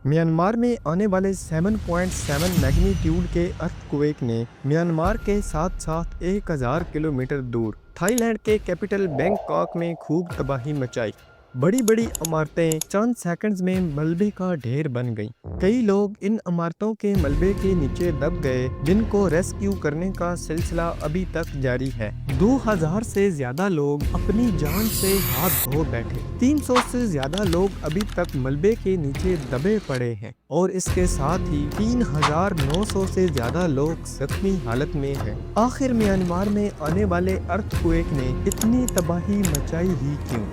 Myanmar में आने वाले 7.7 मैग्नीट्यूड के अर्थक्वेक ने म्यांमार के साथ साथ 1000 किलोमीटर दूर थाईलैंड के कैपिटल बैंकॉक में खूब तबाही मचाई। बड़ी बड़ी इमारतें चंद सेकंड्स में मलबे का ढेर बन गईं। कई लोग इन इमारतों के मलबे के नीचे दब गए, जिनको रेस्क्यू करने का सिलसिला अभी तक जारी है। 2000 से ज्यादा लोग अपनी जान से हाथ धो बैठे। 300 से ज्यादा लोग अभी तक मलबे के नीचे दबे पड़े हैं और इसके साथ ही 3900 से ज्यादा लोग जख्मी हालत में हैं। आखिर म्यांमार में आने वाले अर्थक्वेक ने इतनी तबाही मचाई ही क्यों?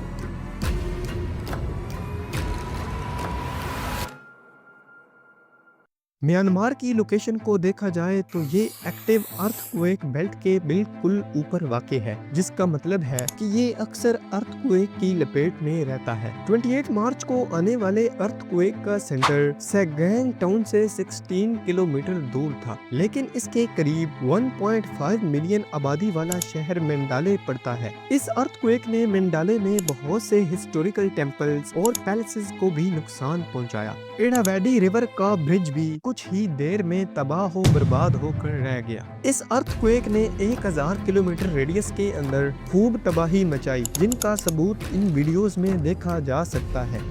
म्यांमार की लोकेशन को देखा जाए तो ये एक्टिव अर्थक्वेक बेल्ट के बिल्कुल ऊपर वाक़ है, जिसका मतलब है कि ये अक्सर अर्थक्वेक की लपेट में रहता है। 28 मार्च को आने वाले अर्थक्वेक का सेंटर सैगैंग टाउन से 16 किलोमीटर दूर था, लेकिन इसके करीब 1.5 मिलियन आबादी वाला शहर मेंडाले पड़ता है। इस अर्थक्वेक ने मेंडाले में बहुत से हिस्टोरिकल टेम्पल्स और पैलेसेस को भी नुकसान पहुंचाया। एडावेडी रिवर का ब्रिज भी कुछ ही देर में तबाह हो बर्बाद होकर रह गया। इस अर्थक्वेक ने 1000 किलोमीटर रेडियस के अंदर खूब तबाही मचाई, जिनका सबूत इन वीडियोस में देखा जा सकता है।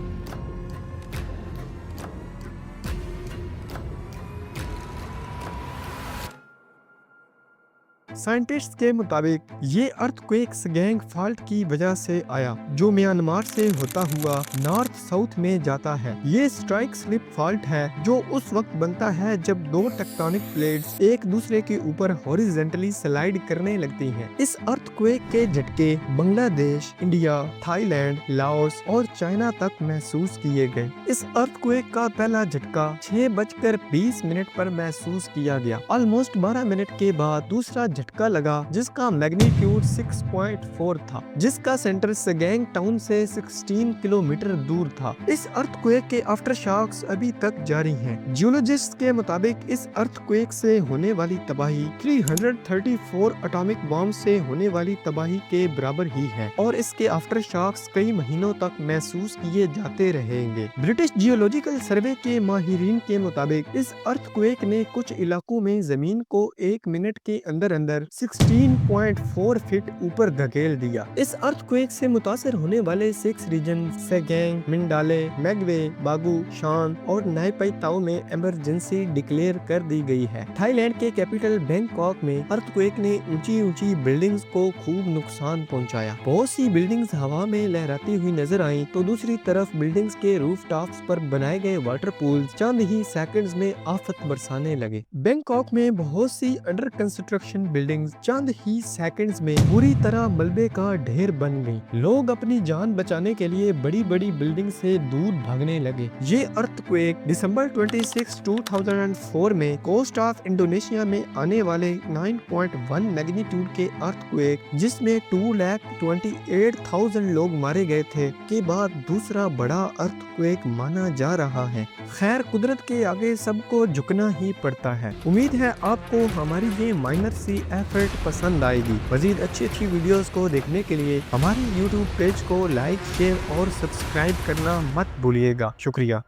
साइंटिस्ट के मुताबिक ये अर्थक्वेक सगैंग फॉल्ट की वजह से आया, जो म्यांमार से होता हुआ नॉर्थ साउथ में जाता है। ये स्ट्राइक स्लिप फॉल्ट है, जो उस वक्त बनता है जब दो टेक्टोनिक प्लेट्स एक दूसरे के ऊपर हॉरिजॉन्टली स्लाइड करने लगती हैं। इस अर्थक्वेक के झटके बांग्लादेश, इंडिया, थाईलैंड, लाओस और चाइना तक महसूस किए गए। इस अर्थक्वेक का पहला झटका 6:20 पर महसूस किया गया। ऑलमोस्ट 12 मिनट के बाद दूसरा झटका लगा, जिसका मैग्नीट्यूड 6.4 था, जिसका सेंटर सगैंग टाउन से 16 किलोमीटर दूर था। इस अर्थक्वेक के आफ्टर शॉक्स अभी तक जारी हैं। जियोलॉजिस्ट के मुताबिक इस अर्थक्वेक से होने वाली तबाही 334 एटॉमिक बॉम्ब से होने वाली तबाही के बराबर ही है और इसके आफ्टर शॉक्स कई महीनों तक महसूस किए जाते रहेंगे। ब्रिटिश जियोलॉजिकल सर्वे के माहिरीन के मुताबिक इस अर्थक्वेक ने कुछ इलाकों में जमीन को 1 मिनट के अंदर 16.4 फीट ऊपर धकेल दिया। इस अर्थक्वेक से मुतासर होने वाले 6 रीजन सगैंग, मिंडाले, मैगवे, बागू, शान और नाई पाई ताऊ में इमरजेंसी डिक्लेयर कर दी गई है। थाईलैंड के कैपिटल बैंकॉक में अर्थक्वेक ने ऊंची ऊंची बिल्डिंग्स को खूब नुकसान पहुंचाया। बहुत सी बिल्डिंग्स हवा में लहराती हुई नजर आई, तो दूसरी तरफ बिल्डिंग्स के रूफटॉप्स पर बनाए गए वाटर पूल्स चंद ही सेकंड्स में आफत बरसाने लगे। बैंकॉक में बहुत सी अंडर कंस्ट्रक्शन बिल्डिंग्स चंद ही सेकंड्स में पूरी तरह मलबे का ढेर बन गईं। लोग अपनी जान बचाने के लिए बड़ी बड़ी बिल्डिंग से दूर भागने लगे। ये अर्थक्वेक दिसंबर 26, 2004 में कोस्ट ऑफ इंडोनेशिया में आने वाले 9.1 मैग्नीट्यूड के अर्थक्वेक, जिसमें 228,000 लोग मारे गए थे, के बाद दूसरा बड़ा अर्थक्वेक माना जा रहा है। खैर, कुदरत के आगे सबको झुकना ही पड़ता है। उम्मीद है आपको हमारी ये माइनर सी एफर्ट पसंद आएगी। मजीद अच्छी वीडियोस को देखने के लिए हमारे YouTube पेज को लाइक, शेयर और सब्सक्राइब करना मत भूलिएगा। शुक्रिया।